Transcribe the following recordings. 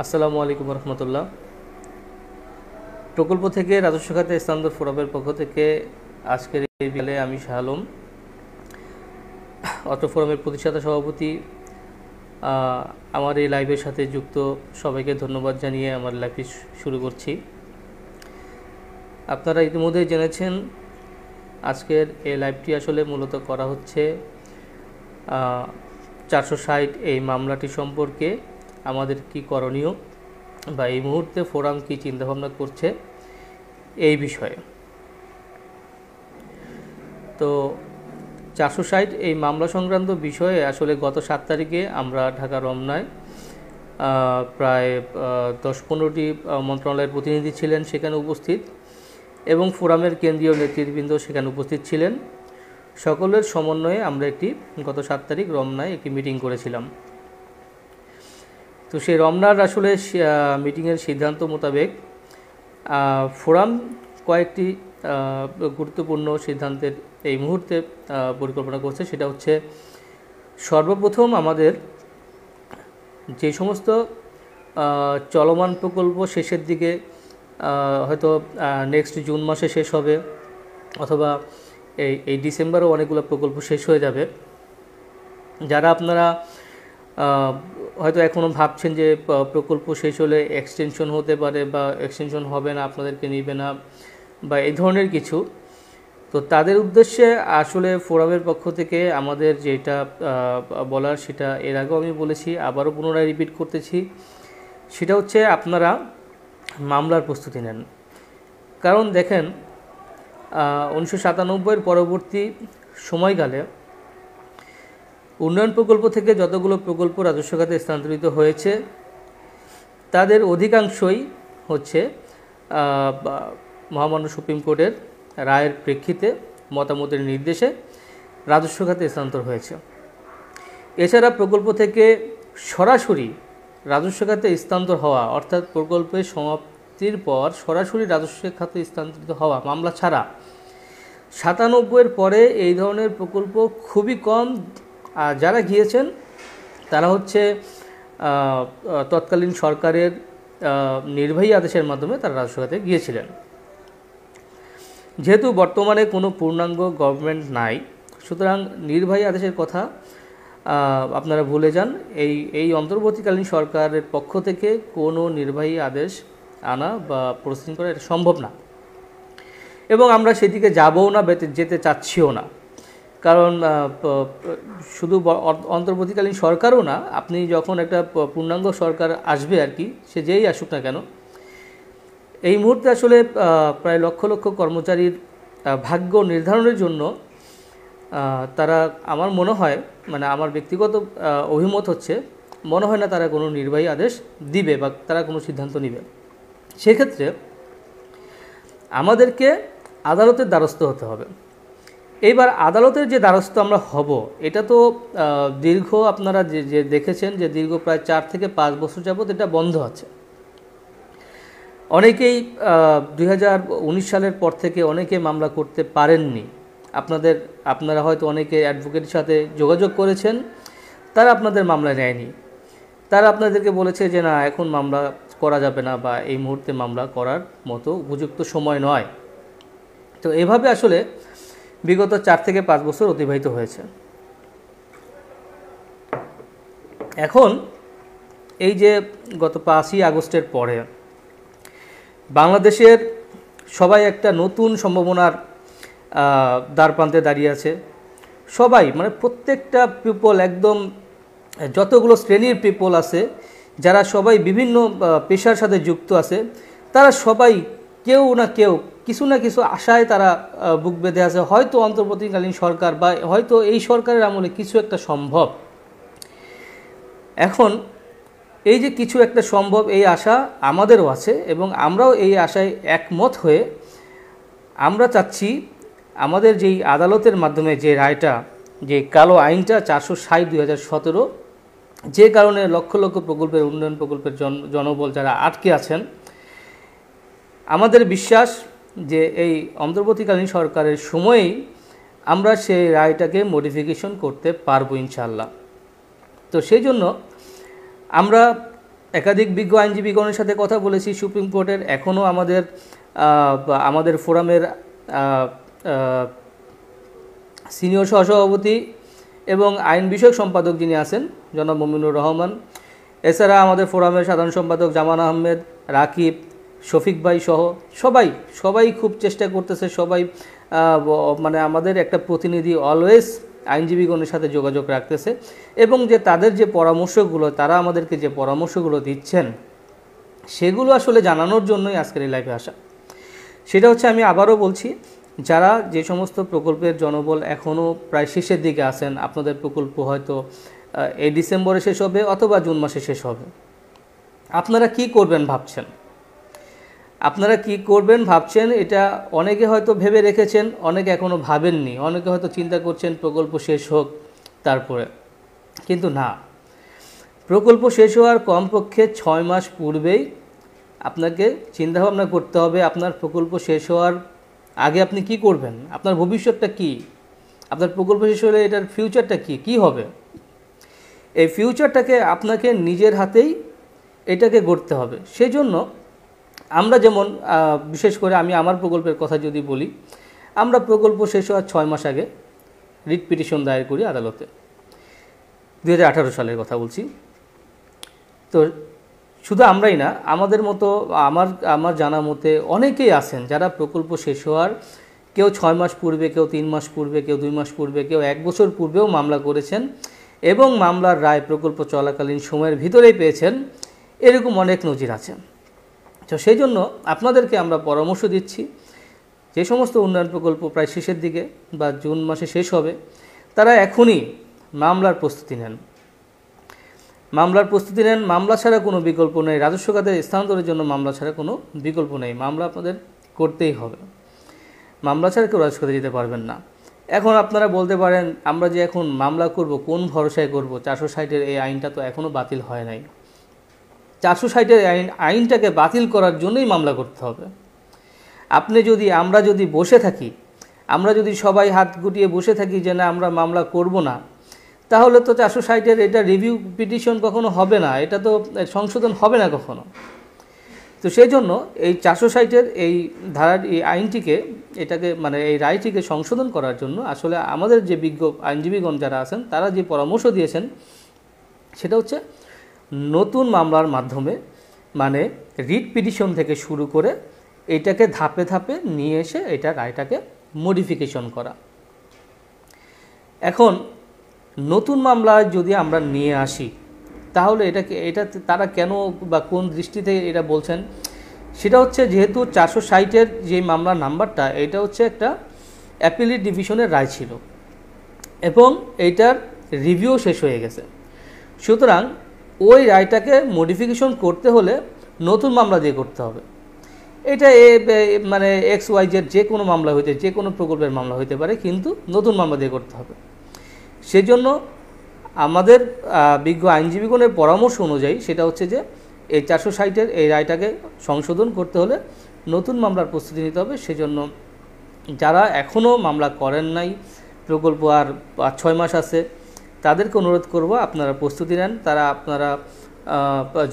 আসসালামু আলাইকুম রহমতুল্লাহ। প্রকল্প থেকে রাজস্ব খাতে স্থানান্তর ফোরামের পক্ষ থেকে আজকের এই বিকেলে আমি শাহ আলম, অত্র ফোরামের প্রতিষ্ঠাতা সভাপতি, আমার এই লাইভের সাথে যুক্ত সবাইকে ধন্যবাদ জানিয়ে আমার লাইভটি শুরু করছি। আপনারা ইতিমধ্যে জেনেছেন আজকের এই লাইভটি আসলে মূলত করা হচ্ছে 460 এই মামলাটি সম্পর্কে আমাদের কি করণীয় বা এই মুহূর্তে ফোরাম কি চিন্তাভাবনা করছে এই বিষয়ে। তো 460 এই মামলা সংক্রান্ত বিষয়ে আসলে গত 7 তারিখে আমরা ঢাকা রমনায় প্রায় 10-15টি মন্ত্রণালয়ের প্রতিনিধি ছিলেন সেখানে উপস্থিত, এবং ফোরামের কেন্দ্রীয় নেতৃবৃন্দ সেখানে উপস্থিত ছিলেন। সকলের সমন্বয়ে আমরা গত 7 তারিখ রমনায় একটি মিটিং করেছিলাম। তো সেই রমনার আসলে মিটিংয়ের সিদ্ধান্ত মোতাবেক ফোরাম কয়েকটি গুরুত্বপূর্ণ সিদ্ধান্তের এই মুহূর্তে পরিকল্পনা করছে। সেটা হচ্ছে, সর্বপ্রথম আমাদের যে সমস্ত চলমান প্রকল্প শেষের দিকে হয়তো নেক্সট জুন মাসে শেষ হবে, অথবা এই ডিসেম্বরেও অনেকগুলো প্রকল্প শেষ হয়ে যাবে। যারা আপনারা হয়তো এখনও ভাবছেন যে প্রকল্প শেষ হলে এক্সটেনশন হতে পারে বা এক্সটেনশন হবে না, আপনাদেরকে নিবে না বা এই ধরনের কিছু, তো তাদের উদ্দেশ্যে আসলে ফোরামের পক্ষ থেকে আমাদের যেটা বলার, সেটা এর আগেও আমি বলেছি, আবারও পুনরায় রিপিট করতেছি। সেটা হচ্ছে, আপনারা মামলার প্রস্তুতি নেন। কারণ দেখেন, 1997-এর পরবর্তী সময়কালে উন্নয়ন প্রকল্প থেকে যতগুলো প্রকল্প রাজস্ব খাতে স্থানান্তরিত হয়েছে তাদের অধিকাংশই হচ্ছে মহামান্য সুপ্রিম কোর্টের রায়ের প্রেক্ষিতে, মতামতের নির্দেশে রাজস্ব খাতে স্থানান্তর হয়েছে। এছাড়া প্রকল্প থেকে সরাসরি রাজস্ব খাতে স্থানান্তর হওয়া, অর্থাৎ প্রকল্পের সমাপ্তির পর সরাসরি রাজস্ব খাতে স্থানান্তরিত হওয়া মামলা ছাড়া 97-এর পরে এই ধরনের প্রকল্প খুবই কম। যারা গিয়েছেন তারা হচ্ছে তৎকালীন সরকারের নির্বাহী আদেশের মাধ্যমে তারা রাজস্ব খাতে গিয়েছিলেন। যেহেতু বর্তমানে কোনো পূর্ণাঙ্গ গভর্নমেন্ট নাই, সুতরাং নির্বাহী আদেশের কথা আপনারা ভুলে যান। এই অন্তর্বর্তীকালীন সরকারের পক্ষ থেকে কোনো নির্বাহী আদেশ আনা বা প্রসেসিং করা এটা সম্ভব না, এবং আমরা সেদিকে যাবও না, যেতে চাচ্ছিও না। কারণ শুধু অন্তর্বর্তীকালীন সরকারও না, আপনি যখন একটা পূর্ণাঙ্গ সরকার আসবে আর কি, সে যেই আসুক না কেন, এই মুহূর্তে আসলে প্রায় লক্ষ লক্ষ কর্মচারীর ভাগ্য নির্ধারণের জন্য তারা, আমার মনে হয়, মানে আমার ব্যক্তিগত অভিমত হচ্ছে, মনে হয় না তারা কোনো নির্বাহী আদেশ দিবে বা তারা কোনো সিদ্ধান্ত নেবে। সেক্ষেত্রে আমাদেরকে আদালতের দ্বারস্থ হতে হবে। এইবার আদালতের যে দ্বারস্থ আমরা হব, এটা তো দীর্ঘ, আপনারা যে দেখেছেন যে দীর্ঘ প্রায় 4 থেকে 5 বছর যাবৎ এটা বন্ধ আছে। অনেকেই 2019 সালের পর থেকে অনেকে মামলা করতে পারেননি। আপনারা হয়তো অনেকে অ্যাডভোকেটের সাথে যোগাযোগ করেছেন, তারা আপনাদের মামলা নেয়নি। তারা আপনাদেরকে বলেছে যে না, এখন মামলা করা যাবে না বা এই মুহূর্তে মামলা করার মতো উপযুক্ত সময় নয়। তো এভাবে আসলে বিগত 4 থেকে 5 বছর অতিবাহিত হয়েছে। এখন এই যে গত 5ই আগস্টের পরে বাংলাদেশের সবাই একটা নতুন সম্ভাবনার দ্বারপ্রান্তে দাঁড়িয়ে আছে। সবাই, মানে প্রত্যেকটা পিপল, একদম যতগুলো শ্রেণীর পিপল আছে, যারা সবাই বিভিন্ন পেশার সাথে যুক্ত আছে, তারা সবাই কেউ না কেউ কিছু না কিছু আশায় তারা বুক বেঁধে আছে। হয়তো অন্তর্বর্তীকালীন সরকার বা হয়তো এই সরকারের আমলে কিছু একটা সম্ভব। এখন এই যে কিছু একটা সম্ভব, এই আশা আমাদেরও আছে, এবং আমরাও এই আশায় একমত হয়ে আমরা চাচ্ছি আমাদের যেই আদালতের মাধ্যমে যে রায়টা, যে কালো আইনটা 460/2017, যে কারণে লক্ষ লক্ষ প্রকল্পের, উন্নয়ন প্রকল্পের জনবল যারা আটকে আছেন, আমাদের বিশ্বাস যে এই অন্তর্বর্তীকালীন সরকারের সময়েই আমরা সেই রায়টাকে মডিফিকেশন করতে পারবো ইনশাআল্লাহ। তো সেই জন্য আমরা একাধিক বিজ্ঞ আইনজীবীগণের সাথে কথা বলেছি সুপ্রিম কোর্টের। এখনও আমাদের ফোরামের সিনিয়র সহসভাপতি এবং আইন বিষয়ক সম্পাদক যিনি আছেন জনাব মমিনুর রহমান, এছাড়া আমাদের ফোরামের সাধারণ সম্পাদক জামান আহমেদ, রাকিব, শফিক ভাই সহ সবাই খুব চেষ্টা করতেছে। সবাই মানে আমাদের একটা প্রতিনিধি অলওয়েজ আইনজীবীগণের সাথে যোগাযোগ রাখতেছে এবং যে তাদের যে পরামর্শগুলো, তারা আমাদেরকে যে পরামর্শগুলো দিচ্ছেন সেগুলো আসলে জানানোর জন্যই আজকের এই লাইভে আসা। সেটা হচ্ছে, আমি আবারও বলছি, যারা যে সমস্ত প্রকল্পের জনবল এখনও প্রায় শেষের দিকে আছেন, আপনাদের প্রকল্প হয়তো এই ডিসেম্বরে শেষ হবে অথবা জুন মাসে শেষ হবে, আপনারা কি করবেন ভাবছেন? এটা অনেকে হয়তো ভেবে রেখেছেন, অনেকে এখনও ভাবেননি, অনেকে হয়তো চিন্তা করছেন প্রকল্প শেষ হোক তারপরে, কিন্তু না, প্রকল্প শেষ হওয়ার কমপক্ষে 6 মাস পূর্বেই আপনাকে চিন্তাভাবনা করতে হবে আপনার প্রকল্প শেষ হওয়ার আগে আপনি কি করবেন, আপনার ভবিষ্যৎটা কি, আপনার প্রকল্প শেষ হলে এটার ফিউচারটা কি হবে। এই ফিউচারটাকে আপনাকে নিজের হাতেই এটাকে গড়তে হবে। সেই জন্য আমরা যেমন বিশেষ করে আমি আমার প্রকল্পের কথা যদি বলি, আমরা প্রকল্প শেষ হওয়ার 6 মাস আগে রিট পিটিশন দায়ের করি আদালতে, 2018 সালের কথা বলছি। তো শুধু আমরাই না, আমাদের মতো আমার জানা মতে অনেকেই আছেন যারা প্রকল্প শেষ হওয়ার কেউ 6 মাস পূর্বে, কেউ 3 মাস পূর্বে, কেউ 2 মাস পূর্বে, কেউ 1 বছর পূর্বেও মামলা করেছেন এবং মামলার রায় প্রকল্প চলাকালীন সময়ের ভিতরেই পেয়েছেন। এরকম অনেক নজির আছে। তো সেই জন্য আপনাদেরকে আমরা পরামর্শ দিচ্ছি, যে সমস্ত উন্নয়ন প্রকল্প প্রায় শেষের দিকে বা জুন মাসে শেষ হবে, তারা এখনই মামলার প্রস্তুতি নেন। মামলা ছাড়া কোনো বিকল্প নেই। রাজস্ব খাতে স্থানান্তরের জন্য মামলা ছাড়া কোনো বিকল্প নেই। মামলা আপনাদের করতেই হবে, মামলা ছাড়া কেউ রাজস্ব খাতে যেতে পারবেন না। এখন আপনারা বলতে পারেন, আমরা যে এখন মামলা করব কোন ভরসায় করব? 460-এর এই আইনটা তো এখনও বাতিল হয় নাই। 460-এর আইনটাকে বাতিল করার জন্যই মামলা করতে হবে। আমরা যদি বসে থাকি, আমরা যদি সবাই হাত গুটিয়ে বসে থাকি যে না আমরা মামলা করব না, তাহলে তো 460-এর এটা রিভিউ পিটিশন কখনো হবে না, এটা তো সংশোধন হবে না কখনো। তো সেই জন্য এই 460-এর এই ধারার এই আইনটিকে, এটাকে মানে এই রায়টিকে সংশোধন করার জন্য আসলে আমাদের যে বিজ্ঞ আইনজীবীগণ যারা আছেন তারা যে পরামর্শ দিয়েছেন সেটা হচ্ছে নতুন মামলার মাধ্যমে, মানে রিট পিটিশন থেকে শুরু করে এটাকে ধাপে ধাপে নিয়ে এসে এটা রায়টাকে মডিফিকেশন করা। এখন নতুন মামলা যদি আমরা নিয়ে আসি, তাহলে এটা তারা কেন বা কোন দৃষ্টিতে এটা বলছেন, সেটা হচ্ছে যেহেতু 460-এর যে মামলার নাম্বারটা, এটা হচ্ছে একটা অ্যাপিলেট ডিভিশনের রায় ছিল এবং এইটার রিভিউ শেষ হয়ে গেছে। সুতরাং ওই রায়টাকে মডিফিকেশন করতে হলে নতুন মামলা দিয়ে করতে হবে। এটা মানে XYZ যে কোনো মামলা হইতে, যে কোনো প্রকল্পের মামলা হইতে পারে, কিন্তু নতুন মামলা দিয়ে করতে হবে। সেজন্য আমাদের বিজ্ঞ আইনজীবীগণের পরামর্শ অনুযায়ী সেটা হচ্ছে যে এই 460-এর এই রায়টাকে সংশোধন করতে হলে নতুন মামলার প্রস্তুতি নিতে হবে। সেজন্য যারা এখনও মামলা করেন নাই, প্রকল্প আর 5-6 মাস আছে, তাদেরকে অনুরোধ করব আপনারা প্রস্তুতি নেন। আপনারা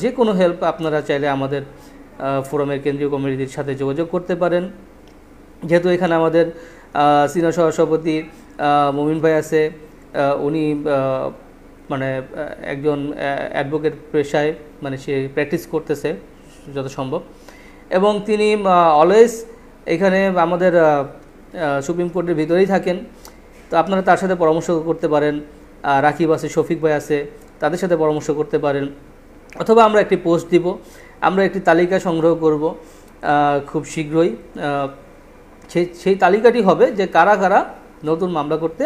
যে কোনো হেল্প আপনারা চাইলে আমাদের ফোরামের কেন্দ্রীয় কমিটির সাথে যোগাযোগ করতে পারেন। যেহেতু এখানে আমাদের সিনিয়র সহসভাপতি মমিন ভাই আছে, উনি মানে একজন অ্যাডভোকেট পেশায়, মানে সে প্র্যাকটিস করতেছে যত সম্ভব, এবং তিনি অলওয়েজ এখানে আমাদের সুপ্রিম কোর্টের ভিতরেই থাকেন। তো আপনারা তার সাথে পরামর্শ করতে পারেন। রাকিব আছে, শফিক ভাই আছে, তাদের সাথে পরামর্শ করতে পারেন। অথবা আমরা একটি পোস্ট দিব, আমরা একটি তালিকা সংগ্রহ করব খুব শীঘ্রই। সেই তালিকাটি হবে যে কারা কারা নতুন মামলা করতে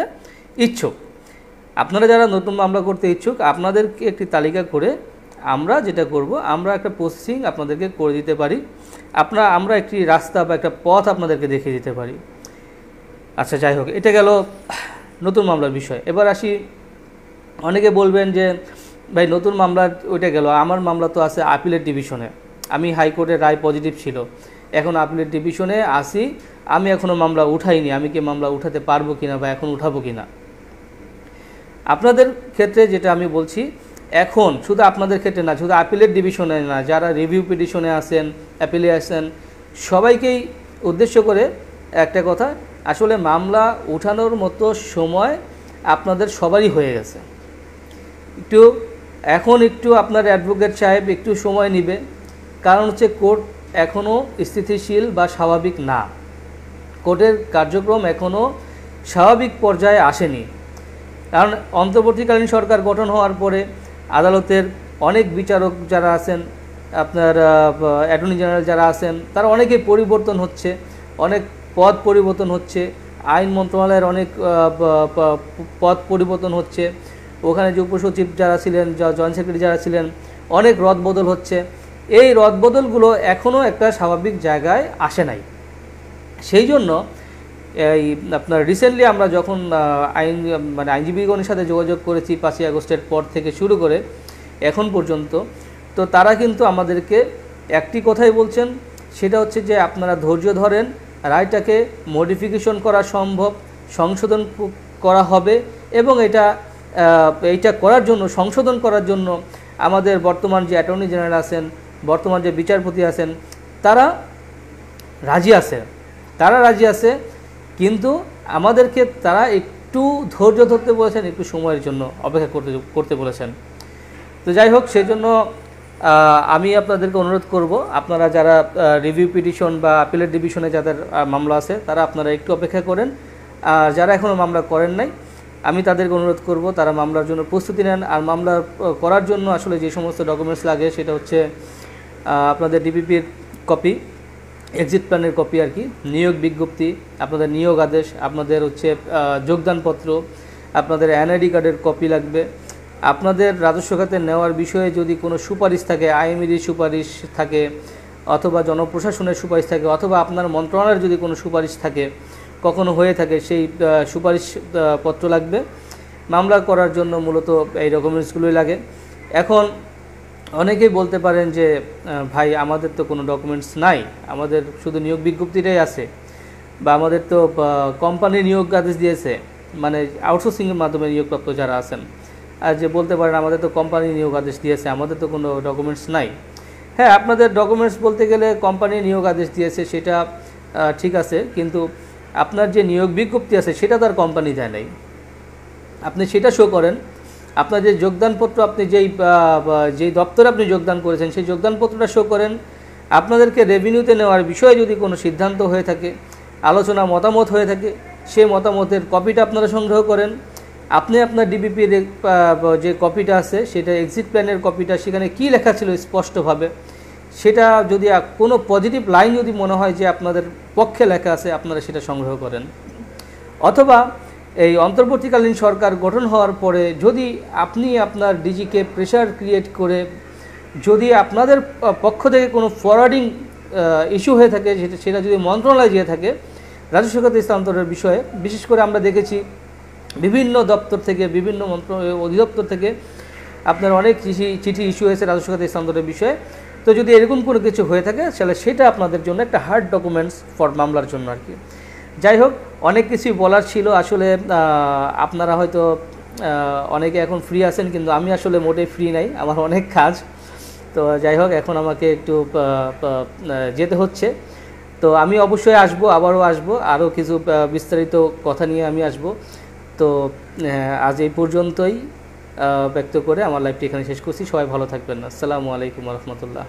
ইচ্ছুক। আপনারা যারা নতুন মামলা করতে ইচ্ছুক, আপনাদেরকে একটি তালিকা করে আমরা যেটা করব, আমরা একটা প্রসেসিং আপনাদেরকে করে দিতে পারি। আমরা একটি রাস্তা বা একটা পথ আপনাদেরকে দেখিয়ে দিতে পারি। আচ্ছা, যাই হোক, এটা গেল নতুন মামলার বিষয়। এবার আসি, অনেকে বলবেন যে ভাই নতুন মামলা ওইটা গেল, আমার মামলা তো আছে আপিলের ডিভিশনে, আমি হাইকোর্টের রায় পজিটিভ ছিল, এখন আপিলের ডিভিশনে আসি, আমি এখনও মামলা উঠাইনি, আমি কি মামলা উঠাতে পারবো কিনা বা এখন উঠাবো কিনা। আপনাদের ক্ষেত্রে যেটা আমি বলছি, এখন শুধু আপনাদের ক্ষেত্রে না, শুধু আপিলের ডিভিশনে না, যারা রিভিউ পিটিশনে আছেন, অ্যাপিলে আছেন, সবাইকেই উদ্দেশ্য করে একটা কথা, আসলে মামলা উঠানোর মতো সময় আপনাদের সবারই হয়ে গেছে। একটু আপনার অ্যাডভোকেট সাহেব একটু সময় নেবে, কারণ হচ্ছে কোর্ট এখনও স্থিতিশীল বা স্বাভাবিক না, কোর্টের কার্যক্রম এখনও স্বাভাবিক পর্যায়ে আসেনি। কারণ অন্তর্বর্তীকালীন সরকার গঠন হওয়ার পরে আদালতের অনেক বিচারক যারা আছেন, আপনার অ্যাটর্নি জেনারেল যারা আছেন, তারা অনেকেই পরিবর্তন হচ্ছে, অনেক পদ পরিবর্তন হচ্ছে, আইন মন্ত্রণালয়ের অনেক পদ পরিবর্তন হচ্ছে, ওখানে যে উপসচিব যারা ছিলেন, জয়েন্ট সেক্রেটারি যারা ছিলেন, অনেক রদবদল হচ্ছে। এই রদবদলগুলো এখনও একটা স্বাভাবিক জায়গায় আসে নাই। সেই জন্য এই আপনার রিসেন্টলি আমরা যখন আইনজীবীগণের সাথে যোগাযোগ করেছি 5ই আগস্টের পর থেকে শুরু করে এখন পর্যন্ত, তো তারা কিন্তু আমাদেরকে একটি কথাই বলছেন, সেটা হচ্ছে যে আপনারা ধৈর্য ধরেন, রায়টাকে মডিফিকেশন করা সম্ভব, সংশোধন করা হবে, এবং এইটা করার জন্য, সংশোধন করার জন্য আমাদের বর্তমান যে অ্যাটর্নি জেনারেল আছেন, বর্তমান যে বিচারপতি আছেন, তারা রাজি আছে, কিন্তু আমাদেরকে তারা একটু ধৈর্য ধরতে বলেছেন, একটু সময়ের জন্য অপেক্ষা করতে বলেছেন। তো যাই হোক, সেই জন্য আমি আপনাদেরকে অনুরোধ করব, আপনারা যারা রিভিউ পিটিশন বা আপিলের ডিভিশনে যাদের মামলা আছে, তারা আপনারা একটু অপেক্ষা করেন। যারা এখনও মামলা করেন নাই, আমি তাদেরকে অনুরোধ করব তারা মামলার জন্য প্রস্তুতি নেন। আর মামলা করার জন্য আসলে যে সমস্ত ডকুমেন্টস লাগে, সেটা হচ্ছে আপনাদের ডিপিপির কপি, এক্সিট প্ল্যানের কপি আর কি, নিয়োগ বিজ্ঞপ্তি, আপনাদের নিয়োগ আদেশ, আপনাদের হচ্ছে যোগদানপত্র, আপনাদের এনআইডি কার্ডের কপি লাগবে, আপনাদের রাজস্ব খাতে নেওয়ার বিষয়ে যদি কোনো সুপারিশ থাকে, আইএমইডির সুপারিশ থাকে, অথবা জনপ্রশাসনের সুপারিশ থাকে, অথবা আপনার মন্ত্রণালয়ের যদি কোনো সুপারিশ থাকে, কখনো হয়ে থাকে, সেই সুপারিশ পত্র লাগবে। মামলা করার জন্য মূলত এই ডকুমেন্টসগুলোই লাগে। এখন অনেকেই বলতে পারেন যে ভাই আমাদের তো কোনো ডকুমেন্টস নাই, আমাদের শুধু নিয়োগ বিজ্ঞপ্তিটাই আছে, বা আমাদের তো কোম্পানি নিয়োগ আদেশ দিয়েছে, মানে আউটসোর্সিংয়ের মাধ্যমে নিয়োগপ্রাপ্ত যারা আছেন, আর যে বলতে পারেন আমাদের তো কোম্পানি নিয়োগ আদেশ দিয়েছে, আমাদের তো কোনো ডকুমেন্টস নাই। হ্যাঁ, আপনাদের ডকুমেন্টস বলতে গেলে কোম্পানি নিয়োগ আদেশ দিয়েছে, সেটা ঠিক আছে, কিন্তু আপনার যে নিয়োগ বিজ্ঞপ্তি আছে সেটা তার কোম্পানি দেয় নাই। আপনি সেটা শো করেন, আপনার যে যোগদানপত্র, আপনি যেই দপ্তরে আপনি যোগদান করেছেন সেই যোগদানপত্রটা শো করেন। আপনাদেরকে রেভিনিউতে নেওয়ার বিষয়ে যদি কোনো সিদ্ধান্ত হয়ে থাকে, আলোচনা মতামত হয়ে থাকে, সেই মতামতের কপিটা আপনারা সংগ্রহ করেন। আপনি আপনার ডিবিপির যে কপিটা আছে, সেটা এক্সিট প্ল্যানের কপিটা, সেখানে কি লেখা ছিল স্পষ্টভাবে, সেটা যদি কোনো পজিটিভ লাইন যদি মনে হয় যে আপনাদের পক্ষে লেখা আছে, আপনারা সেটা সংগ্রহ করেন। অথবা এই অন্তর্বর্তীকালীন সরকার গঠন হওয়ার পরে যদি আপনি আপনার ডিজিকে প্রেশার ক্রিয়েট করে যদি আপনাদের পক্ষ থেকে কোনো ফরওয়ার্ডিং ইস্যু হয়ে থাকে, সেটা যদি মন্ত্রণালয়ে যেয়ে থাকে রাজস্ব খাতে স্থানান্তরের বিষয়ে, বিশেষ করে আমরা দেখেছি বিভিন্ন দপ্তর থেকে, বিভিন্ন অধিদপ্তর থেকে আপনার অনেক চিঠি ইস্যু হয়েছে রাজস্ব খাতে স্থানান্তরের বিষয়ে। তো যদি এরকম কোনো কিছু হয়ে থাকে, তাহলে সেটা আপনাদের জন্য একটা হার্ড ডকুমেন্টস ফর মামলার জন্য আর কি। যাই হোক, অনেক কিছুই বলার ছিল আসলে। আপনারা হয়তো অনেকে এখন ফ্রি আছেন, কিন্তু আমি আসলে মোটেই ফ্রি নাই, আমার অনেক কাজ। তো যাই হোক, এখন আমাকে একটু যেতে হচ্ছে। তো আমি অবশ্যই আসবো, আবারও আসবো, আরও কিছু বিস্তারিত কথা নিয়ে আমি আসব। তো আজ এই পর্যন্তই ব্যক্ত করে আমার লাইভটি এখানে শেষ করছি। সবাই ভালো থাকবেন। আসসালামু আলাইকুম রহমতুল্লাহ।